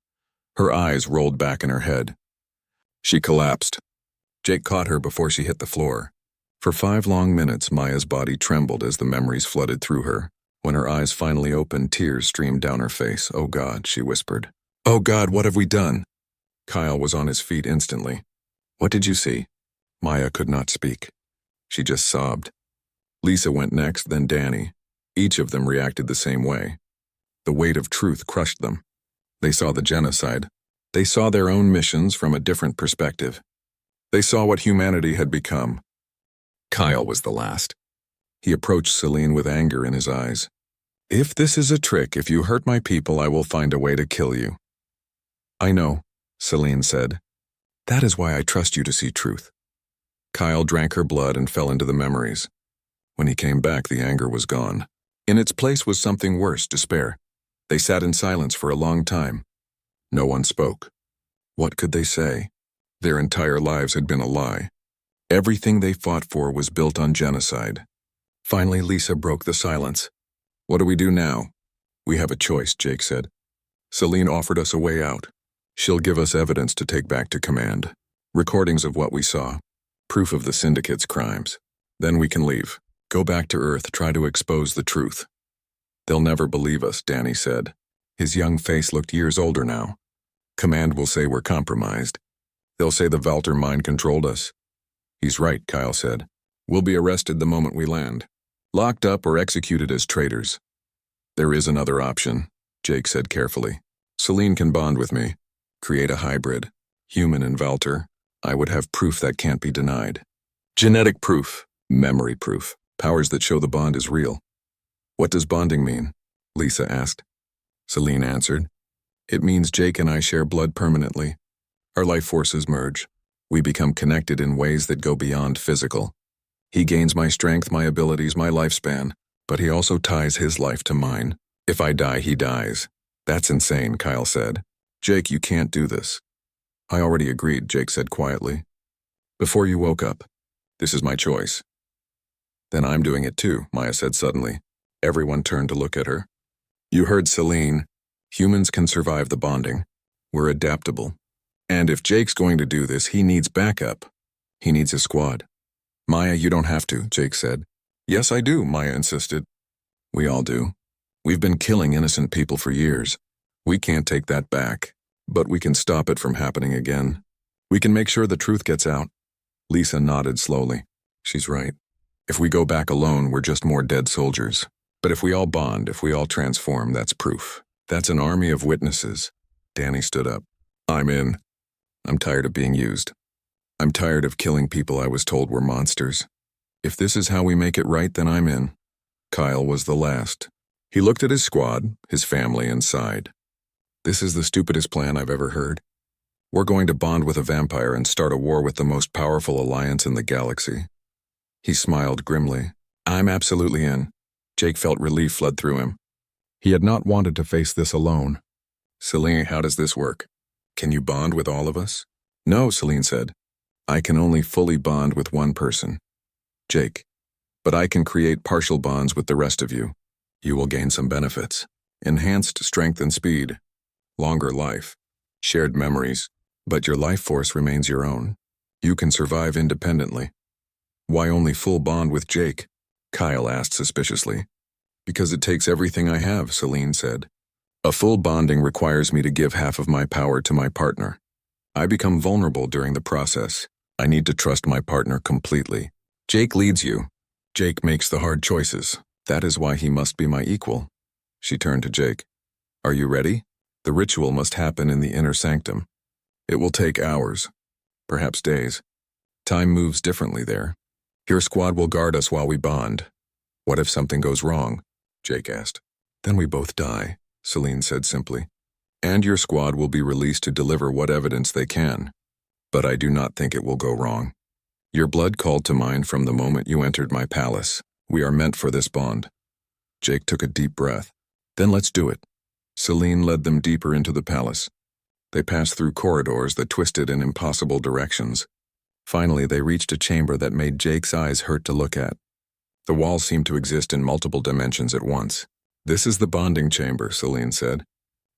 Her eyes rolled back in her head. She collapsed. Jake caught her before she hit the floor. For 5 long minutes, Maya's body trembled as the memories flooded through her. When her eyes finally opened, tears streamed down her face. "Oh God," she whispered. "Oh God, what have we done?" Kyle was on his feet instantly. "What did you see?" Maya could not speak. She just sobbed. Lisa went next, then Danny. Each of them reacted the same way. The weight of truth crushed them. They saw the genocide. They saw their own missions from a different perspective. They saw what humanity had become. Kyle was the last. He approached Celine with anger in his eyes. "If this is a trick, if you hurt my people, I will find a way to kill you." "I know," Celine said. "That is why I trust you to see truth." Kyle drank her blood and fell into the memories. When he came back, the anger was gone. In its place was something worse, despair. They sat in silence for a long time. No one spoke. What could they say? Their entire lives had been a lie. Everything they fought for was built on genocide. Finally, Lisa broke the silence. "What do we do now?" "We have a choice," Jake said. "Celine offered us a way out. She'll give us evidence to take back to command. Recordings of what we saw. Proof of the Syndicate's crimes. Then we can leave. Go back to Earth, try to expose the truth." "They'll never believe us," Danny said. His young face looked years older now. "Command will say we're compromised. They'll say the Valter mind controlled us." "He's right," Kyle said. "We'll be arrested the moment we land. Locked up or executed as traitors." "There is another option," Jake said carefully. "Celine can bond with me. Create a hybrid. Human and Valter. I would have proof that can't be denied. Genetic proof. Memory proof. Powers that show the bond is real. What does bonding mean? Lisa asked. Celine answered. It means Jake and I share blood permanently. Our life forces merge. We become connected in ways that go beyond physical. He gains my strength, my abilities, my lifespan, but he also ties his life to mine. If I die, he dies. That's insane, Kyle said. Jake, you can't do this. I already agreed, Jake said quietly. Before you woke up. This is my choice. Then I'm doing it too, Maya said suddenly. Everyone turned to look at her. You heard Celine. Humans can survive the bonding. We're adaptable. And if Jake's going to do this, he needs backup. He needs a squad. Maya, you don't have to, Jake said. Yes, I do, Maya insisted. We all do. We've been killing innocent people for years. We can't take that back, but we can stop it from happening again. We can make sure the truth gets out. Lisa nodded slowly. She's right. If we go back alone, we're just more dead soldiers. But if we all bond, if we all transform, that's proof. That's an army of witnesses. Danny stood up. I'm in. I'm tired of being used. I'm tired of killing people I was told were monsters. If this is how we make it right, then I'm in. Kyle was the last. He looked at his squad, his family, and sighed. This is the stupidest plan I've ever heard. We're going to bond with a vampire and start a war with the most powerful alliance in the galaxy. He smiled grimly. I'm absolutely in. Jake felt relief flood through him. He had not wanted to face this alone. Celine, how does this work? Can you bond with all of us? No, Celine said. I can only fully bond with one person. Jake. But I can create partial bonds with the rest of you. You will gain some benefits. Enhanced strength and speed. Longer life. Shared memories. But your life force remains your own. You can survive independently. Why only full bond with Jake? Kyle asked suspiciously. Because it takes everything I have, Celine said. A full bonding requires me to give half of my power to my partner. I become vulnerable during the process. I need to trust my partner completely. Jake leads you. Jake makes the hard choices. That is why he must be my equal. She turned to Jake. Are you ready? The ritual must happen in the inner sanctum. It will take hours, perhaps days. Time moves differently there. Your squad will guard us while we bond. What if something goes wrong? Jake asked. Then we both die, Celine said simply. And your squad will be released to deliver what evidence they can. But I do not think it will go wrong. Your blood called to mind from the moment you entered my palace. We are meant for this bond. Jake took a deep breath. Then let's do it. Celine led them deeper into the palace. They passed through corridors that twisted in impossible directions. Finally, they reached a chamber that made Jake's eyes hurt to look at. The walls seemed to exist in multiple dimensions at once. This is the bonding chamber, Celine said.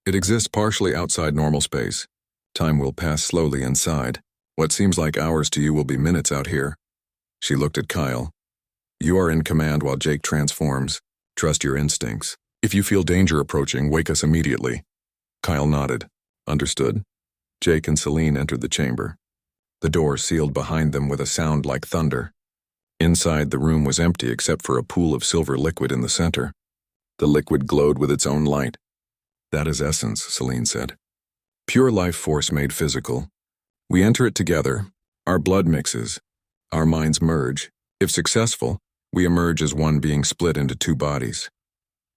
It exists partially outside normal space. Time will pass slowly inside. What seems like hours to you will be minutes out here. She looked at Kyle. You are in command while Jake transforms. Trust your instincts. If you feel danger approaching, wake us immediately. Kyle nodded. Understood. Jake and Celine entered the chamber. The door sealed behind them with a sound like thunder. Inside, the room was empty except for a pool of silver liquid in the center. The liquid glowed with its own light. That is essence, Celine said. Pure life force made physical. We enter it together. Our blood mixes. Our minds merge. If successful, we emerge as one being split into two bodies.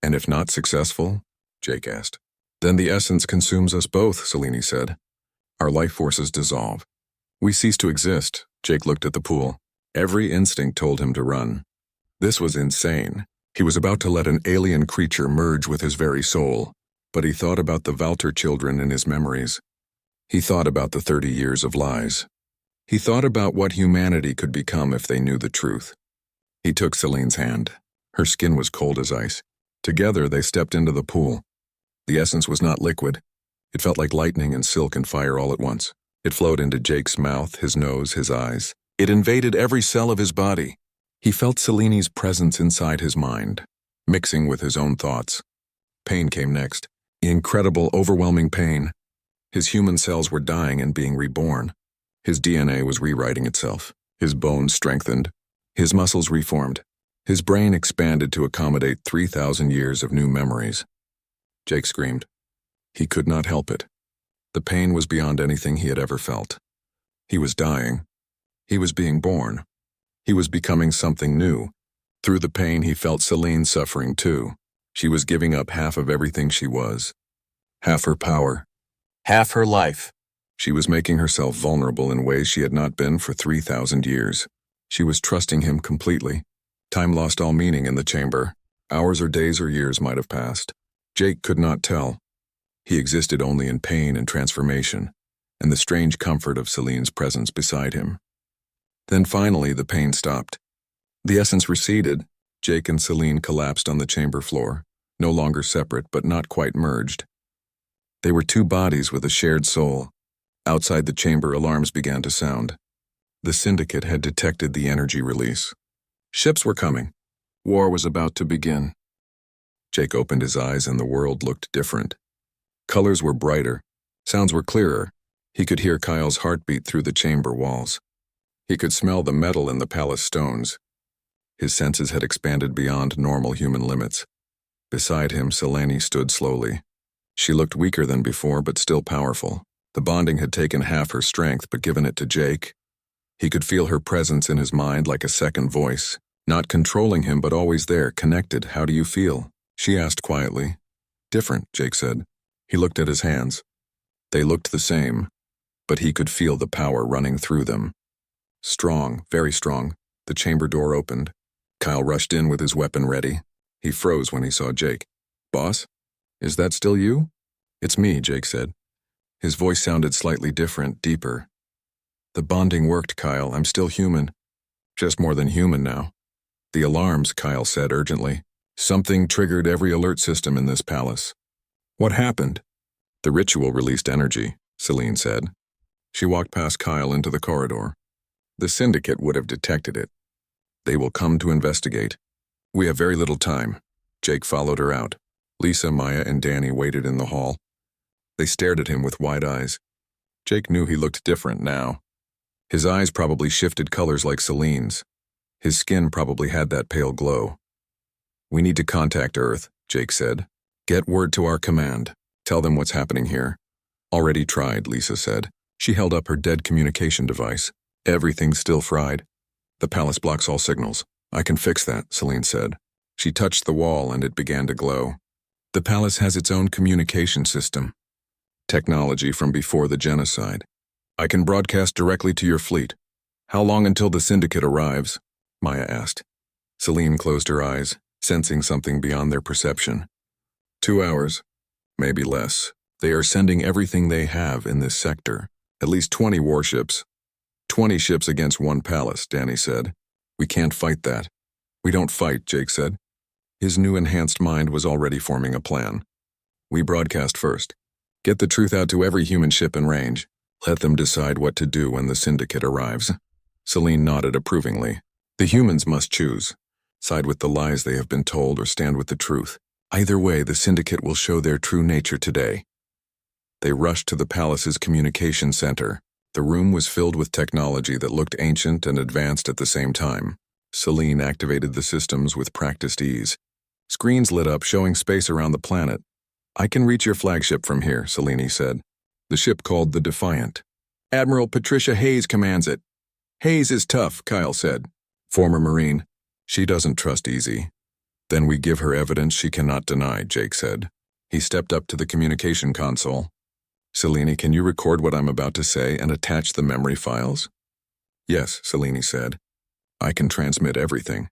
And if not successful? Jake asked. Then the essence consumes us both, Celine said. Our life forces dissolve. We cease to exist. Jake looked at the pool. Every instinct told him to run. This was insane. He was about to let an alien creature merge with his very soul. But he thought about the Valter children in his memories. He thought about the 30 years of lies. He thought about what humanity could become if they knew the truth. He took Celine's hand. Her skin was cold as ice. Together they stepped into the pool. The essence was not liquid. It felt like lightning and silk and fire all at once. It flowed into Jake's mouth, his nose, his eyes. It invaded every cell of his body. He felt Celine's presence inside his mind, mixing with his own thoughts. Pain came next. Incredible, overwhelming pain. His human cells were dying and being reborn. His DNA was rewriting itself. His bones strengthened. His muscles reformed. His brain expanded to accommodate 3,000 years of new memories. Jake screamed. He could not help it. The pain was beyond anything he had ever felt. He was dying. He was being born. He was becoming something new. Through the pain, he felt Celine suffering too. She was giving up half of everything she was. Half her power. Half her life. She was making herself vulnerable in ways she had not been for 3,000 years. She was trusting him completely. Time lost all meaning in the chamber. Hours or days or years might have passed. Jake could not tell. He existed only in pain and transformation, and the strange comfort of Celine's presence beside him. Then finally the pain stopped. The essence receded. Jake and Celine collapsed on the chamber floor, no longer separate but not quite merged. They were two bodies with a shared soul. Outside the chamber, alarms began to sound. The Syndicate had detected the energy release. Ships were coming. War was about to begin. Jake opened his eyes and the world looked different. Colors were brighter. Sounds were clearer. He could hear Kyle's heartbeat through the chamber walls. He could smell the metal in the palace stones. His senses had expanded beyond normal human limits. Beside him, Selene stood slowly. She looked weaker than before, but still powerful. The bonding had taken half her strength, but given it to Jake. He could feel her presence in his mind like a second voice, not controlling him, but always there, connected. "How do you feel?" she asked quietly. "Different," Jake said. He looked at his hands. They looked the same, but he could feel the power running through them. Strong, very strong. The chamber door opened. Kyle rushed in with his weapon ready. He froze when he saw Jake. "Boss? Is that still you?" "It's me," Jake said. His voice sounded slightly different, deeper. "The bonding worked, Kyle. I'm still human. Just more than human now." "The alarms," Kyle said urgently. "Something triggered every alert system in this palace." "What happened?" "The ritual released energy," Celine said. She walked past Kyle into the corridor. "The Syndicate would have detected it. They will come to investigate. We have very little time." Jake followed her out. Lisa, Maya, and Danny waited in the hall. They stared at him with wide eyes. Jake knew he looked different now. His eyes probably shifted colors like Celine's. His skin probably had that pale glow. "We need to contact Earth," Jake said. "Get word to our command. Tell them what's happening here." "Already tried," Lisa said. She held up her dead communication device. "Everything's still fried. The palace blocks all signals." "I can fix that," Celine said. She touched the wall and it began to glow. "The palace has its own communication system. Technology from before the genocide. I can broadcast directly to your fleet." "How long until the Syndicate arrives?" Maya asked. Celine closed her eyes, sensing something beyond their perception. 2 hours, maybe less. They are sending everything they have in this sector. At least 20 warships. 20 ships against one palace, Danny said. "We can't fight that." "We don't fight," Jake said. His new enhanced mind was already forming a plan. "We broadcast first. Get the truth out to every human ship in range. Let them decide what to do when the Syndicate arrives." Celine nodded approvingly. "The humans must choose. Side with the lies they have been told or stand with the truth. Either way, the Syndicate will show their true nature today." They rushed to the palace's communication center. The room was filled with technology that looked ancient and advanced at the same time. Celine activated the systems with practiced ease. Screens lit up showing space around the planet. "I can reach your flagship from here," Celine said. The ship called the Defiant. "Admiral Patricia Hayes commands it." "Hayes is tough," Kyle said. "Former Marine. She doesn't trust easy." "Then we give her evidence she cannot deny," Jake said. He stepped up to the communication console. "Celine, can you record what I'm about to say and attach the memory files?" "Yes," Celine said. "I can transmit everything.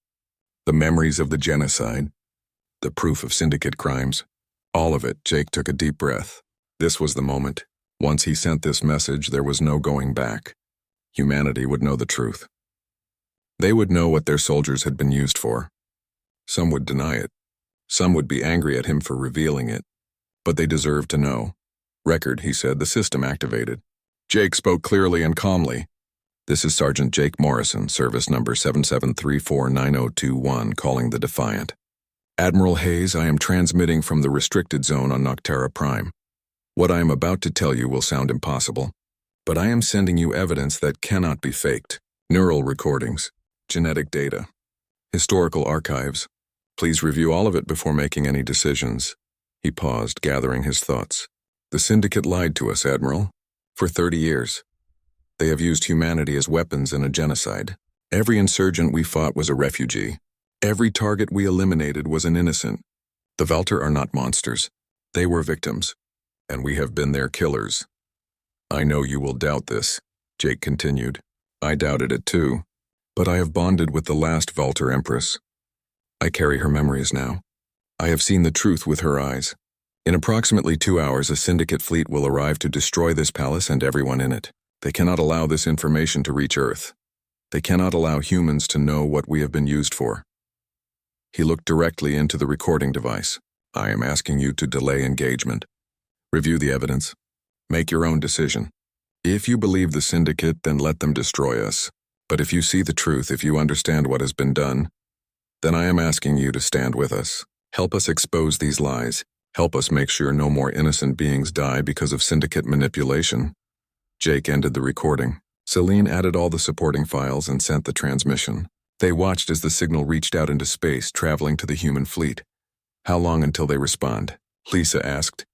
The memories of the genocide, the proof of Syndicate crimes, all of it." Jake took a deep breath. This was the moment. Once he sent this message, there was no going back. Humanity would know the truth. They would know what their soldiers had been used for. Some would deny it. Some would be angry at him for revealing it. But they deserved to know. "Record," he said, "the system activated." Jake spoke clearly and calmly. "This is Sergeant Jake Morrison, service number 77349021, calling the Defiant. Admiral Hayes, I am transmitting from the restricted zone on Noctera Prime. What I am about to tell you will sound impossible, but I am sending you evidence that cannot be faked. Neural recordings, genetic data, historical archives. Please review all of it before making any decisions." He paused, gathering his thoughts. "The Syndicate lied to us, Admiral. For 30 years. They have used humanity as weapons in a genocide. Every insurgent we fought was a refugee. Every target we eliminated was an innocent. The Valter are not monsters. They were victims, and we have been their killers. I know you will doubt this, Jake continued. I doubted it too, but I have bonded with the last Valter Empress. I carry her memories now. I have seen the truth with her eyes. In approximately 2 hours, a syndicate fleet will arrive to destroy this palace and everyone in it. They cannot allow this information to reach Earth. They cannot allow humans to know what we have been used for. He looked directly into the recording device. I am asking you to delay engagement. Review the evidence. Make your own decision. If you believe the syndicate, then let them destroy us. But if you see the truth, if you understand what has been done, then I am asking you to stand with us. Help us expose these lies. Help us make sure no more innocent beings die because of syndicate manipulation. Jake ended the recording. Celine added all the supporting files and sent the transmission. They watched as the signal reached out into space, traveling to the human fleet. How long until they respond? Lisa asked.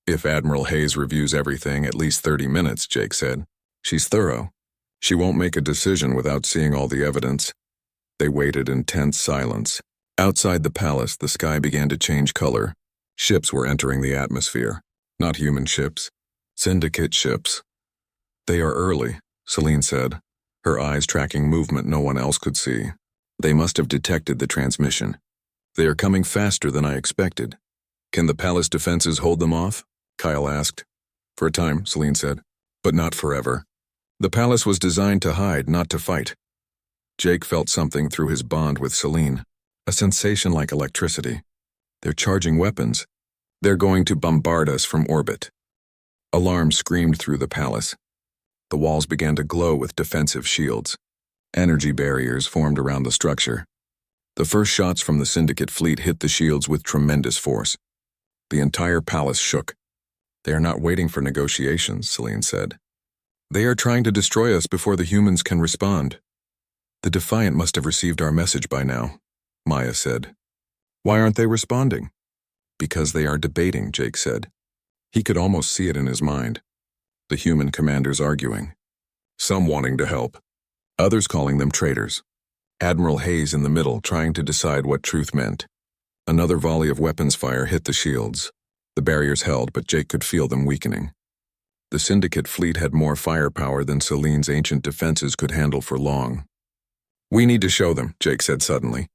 If Admiral Hayes reviews everything, at least 30 minutes, Jake said. She's thorough. She won't make a decision without seeing all the evidence. They waited in tense silence. Outside the palace, the sky began to change color. Ships were entering the atmosphere. Not human ships. Syndicate ships. They are early, Celine said, her eyes tracking movement no one else could see. They must have detected the transmission. They are coming faster than I expected. Can the palace defenses hold them off? Kyle asked. For a time, Celine said, but not forever. The palace was designed to hide, not to fight. Jake felt something through his bond with Celine, a sensation like electricity. They're charging weapons. They're going to bombard us from orbit. Alarms screamed through the palace. The walls began to glow with defensive shields. Energy barriers formed around the structure. The first shots from the syndicate fleet hit the shields with tremendous force. The entire palace shook. They are not waiting for negotiations, Celine said. They are trying to destroy us before the humans can respond. The Defiant must have received our message by now, Maya said. Why aren't they responding? Because they are debating, Jake said. He could almost see it in his mind. The human commanders arguing. Some wanting to help. Others calling them traitors. Admiral Hayes in the middle trying to decide what truth meant. Another volley of weapons fire hit the shields. The barriers held, but Jake could feel them weakening. The syndicate fleet had more firepower than Celine's ancient defenses could handle for long. We need to show them, Jake said suddenly.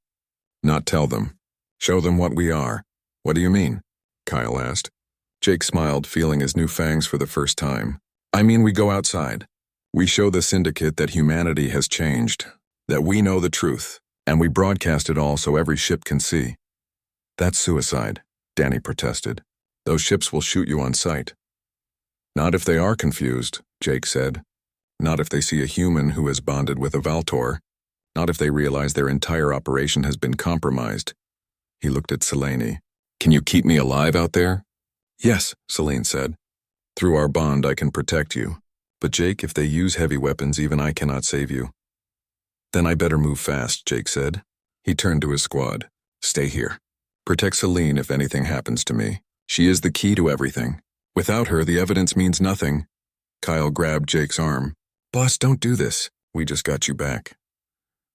Not tell them. Show them what we are. What do you mean? Kyle asked. Jake smiled, feeling his new fangs for the first time. I mean, we go outside. We show the syndicate that humanity has changed, that we know the truth, and we broadcast it all so every ship can see. That's suicide, Danny protested. Those ships will shoot you on sight. Not if they are confused, Jake said. Not if they see a human who has bonded with a Valtor. Not if they realize their entire operation has been compromised. He looked at Selene. Can you keep me alive out there? Yes, Celine said. Through our bond, I can protect you. But Jake, if they use heavy weapons, even I cannot save you. Then I better move fast, Jake said. He turned to his squad. Stay here. Protect Celine if anything happens to me. She is the key to everything. Without her, the evidence means nothing. Kyle grabbed Jake's arm. Boss, don't do this. We just got you back.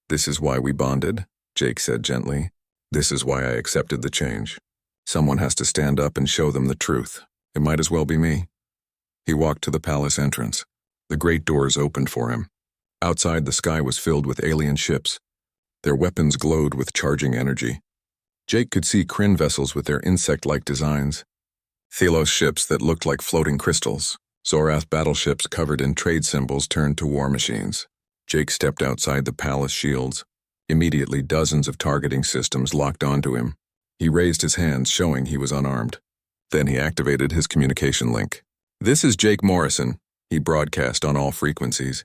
This is why we bonded, Jake said gently. This is why I accepted the change. Someone has to stand up and show them the truth. It might as well be me. He walked to the palace entrance. The great doors opened for him. Outside, the sky was filled with alien ships. Their weapons glowed with charging energy. Jake could see Kryn vessels with their insect-like designs. Thelos ships that looked like floating crystals. Zorath battleships covered in trade symbols turned to war machines. Jake stepped outside the palace shields. Immediately, dozens of targeting systems locked onto him. He raised his hands, showing he was unarmed. Then he activated his communication link. This is Jake Morrison, he broadcast on all frequencies.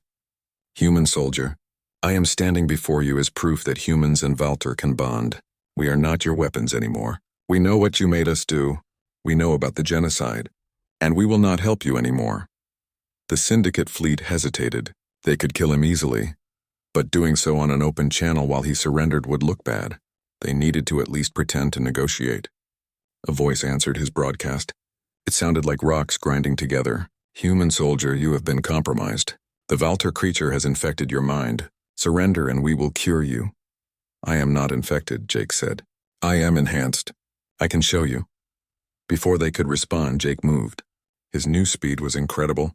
Human soldier, I am standing before you as proof that humans and Valter can bond. We are not your weapons anymore. We know what you made us do. We know about the genocide. And we will not help you anymore. The syndicate fleet hesitated. They could kill him easily. But doing so on an open channel while he surrendered would look bad. They needed to at least pretend to negotiate. A voice answered his broadcast. It sounded like rocks grinding together. Human soldier, you have been compromised. The Valter creature has infected your mind. Surrender and we will cure you. I am not infected, Jake said. I am enhanced. I can show you. Before they could respond, Jake moved. His new speed was incredible.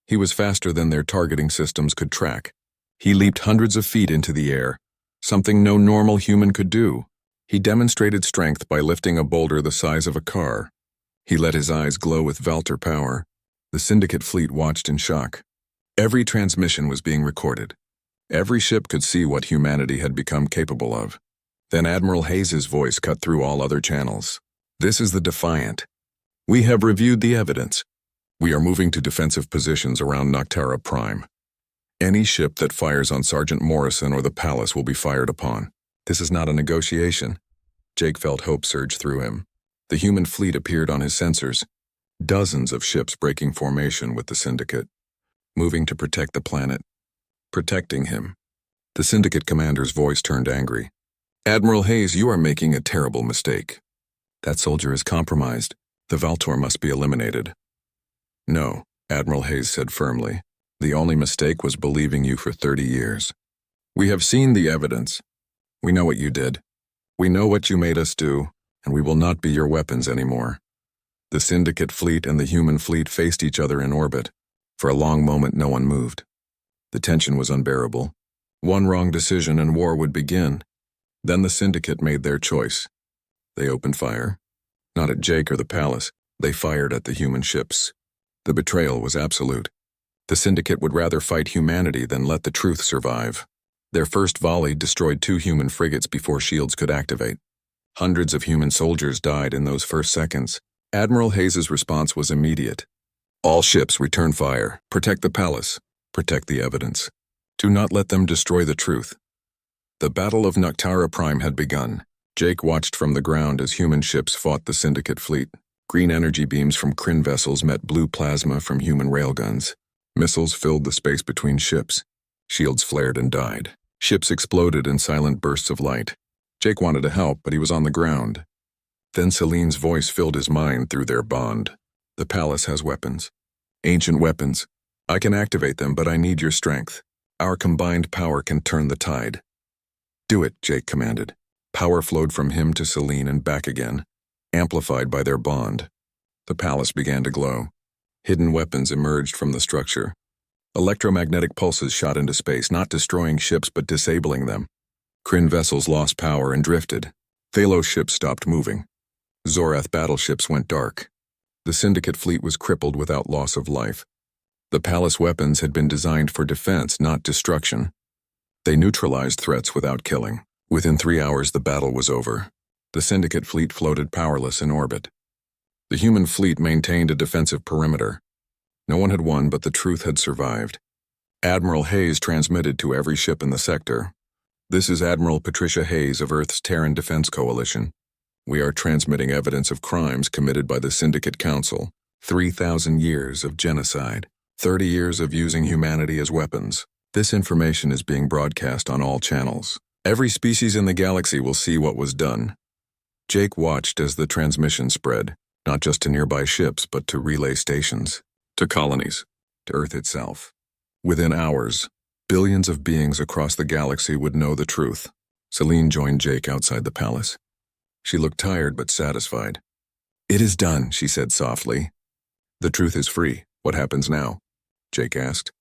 He was faster than their targeting systems could track. He leaped hundreds of feet into the air, something no normal human could do. He demonstrated strength by lifting a boulder the size of a car. He let his eyes glow with Valter power. The Syndicate fleet watched in shock. Every transmission was being recorded. Every ship could see what humanity had become capable of. Then Admiral Hayes's voice cut through all other channels. This is the Defiant. We have reviewed the evidence. We are moving to defensive positions around Noctara Prime. Any ship that fires on Sergeant Morrison or the Palace will be fired upon. This is not a negotiation. Jake felt hope surge through him. The human fleet appeared on his sensors. Dozens of ships breaking formation with the Syndicate, moving to protect the planet. Protecting him. The Syndicate commander's voice turned angry. Admiral Hayes, you are making a terrible mistake. That soldier is compromised. The Valtor must be eliminated. No, Admiral Hayes said firmly. The only mistake was believing you for 30 years. We have seen the evidence. We know what you did. We know what you made us do, and we will not be your weapons anymore. The Syndicate fleet and the human fleet faced each other in orbit. For a long moment, no one moved. The tension was unbearable. One wrong decision and war would begin. Then the Syndicate made their choice. They opened fire. Not at Jake or the Palace. They fired at the human ships. The betrayal was absolute. The Syndicate would rather fight humanity than let the truth survive. Their first volley destroyed 2 human frigates before shields could activate. Hundreds of human soldiers died in those first seconds. Admiral Hayes's response was immediate. All ships return fire. Protect the Palace. Protect the evidence. Do not let them destroy the truth. The Battle of Noctara Prime had begun. Jake watched from the ground as human ships fought the Syndicate fleet. Green energy beams from Kryn vessels met blue plasma from human railguns. Missiles filled the space between ships. Shields flared and died. Ships exploded in silent bursts of light. Jake wanted to help, but he was on the ground. Then Celine's voice filled his mind through their bond. The Palace has weapons. Ancient weapons. I can activate them, but I need your strength. Our combined power can turn the tide. Do it, Jake commanded. Power flowed from him to Celine and back again, amplified by their bond. The Palace began to glow. Hidden weapons emerged from the structure. Electromagnetic pulses shot into space, not destroying ships but disabling them. Kryn vessels lost power and drifted. Thalos ships stopped moving. Zorath battleships went dark. The Syndicate fleet was crippled without loss of life. The Palace weapons had been designed for defense, not destruction. They neutralized threats without killing. Within 3 hours, the battle was over. The Syndicate fleet floated powerless in orbit. The human fleet maintained a defensive perimeter. No one had won, but the truth had survived. Admiral Hayes transmitted to every ship in the sector. This is Admiral Patricia Hayes of Earth's Terran Defense Coalition. We are transmitting evidence of crimes committed by the Syndicate Council. 3,000 years of genocide. 30 years of using humanity as weapons. This information is being broadcast on all channels. Every species in the galaxy will see what was done. Jake watched as the transmission spread, not just to nearby ships, but to relay stations, to colonies, to Earth itself. Within hours, billions of beings across the galaxy would know the truth. Celine joined Jake outside the Palace. She looked tired but satisfied. It is done, she said softly. The truth is free. What happens now? Jake asked.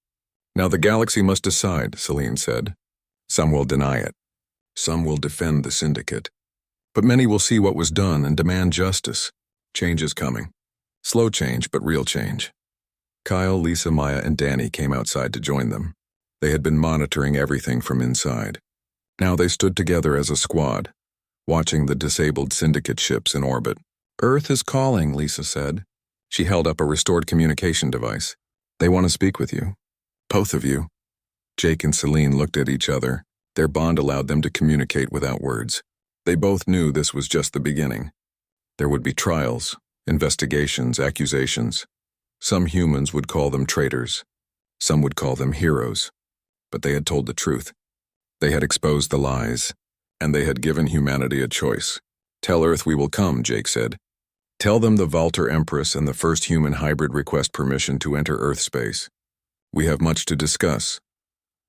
Now the galaxy must decide, Celine said. Some will deny it. Some will defend the Syndicate. But many will see what was done and demand justice. Change is coming. Slow change, but real change. Kyle, Lisa, Maya, and Danny came outside to join them. They had been monitoring everything from inside. Now they stood together as a squad, watching the disabled Syndicate ships in orbit. Earth is calling, Lisa said. She held up a restored communication device. They want to speak with you. Both of you. Jake and Celine looked at each other. Their bond allowed them to communicate without words. They both knew this was just the beginning. There would be trials, investigations, accusations. Some humans would call them traitors. Some would call them heroes. But they had told the truth. They had exposed the lies, and they had given humanity a choice. Tell Earth we will come, Jake said. Tell them the Valter Empress and the first human hybrid request permission to enter Earth space. We have much to discuss.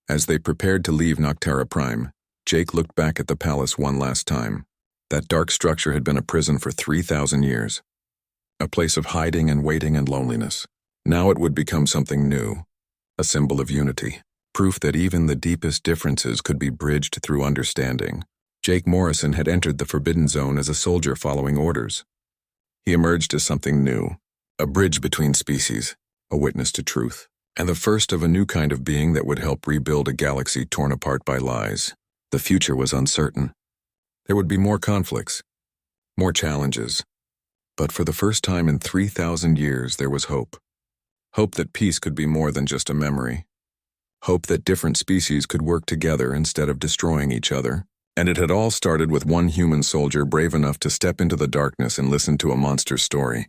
As they prepared to leave Noctara Prime, Jake looked back at the palace one last time. That dark structure had been a prison for 3,000 years. A place of hiding and waiting and loneliness. Now it would become something new. A symbol of unity. Proof that even the deepest differences could be bridged through understanding. Jake Morrison had entered the Forbidden Zone as a soldier following orders. He emerged as something new. A bridge between species. A witness to truth. And the first of a new kind of being that would help rebuild a galaxy torn apart by lies. The future was uncertain. There would be more conflicts, more challenges. But for the first time in 3,000 years, there was hope. Hope that peace could be more than just a memory. Hope that different species could work together instead of destroying each other. And it had all started with one human soldier brave enough to step into the darkness and listen to a monster's story.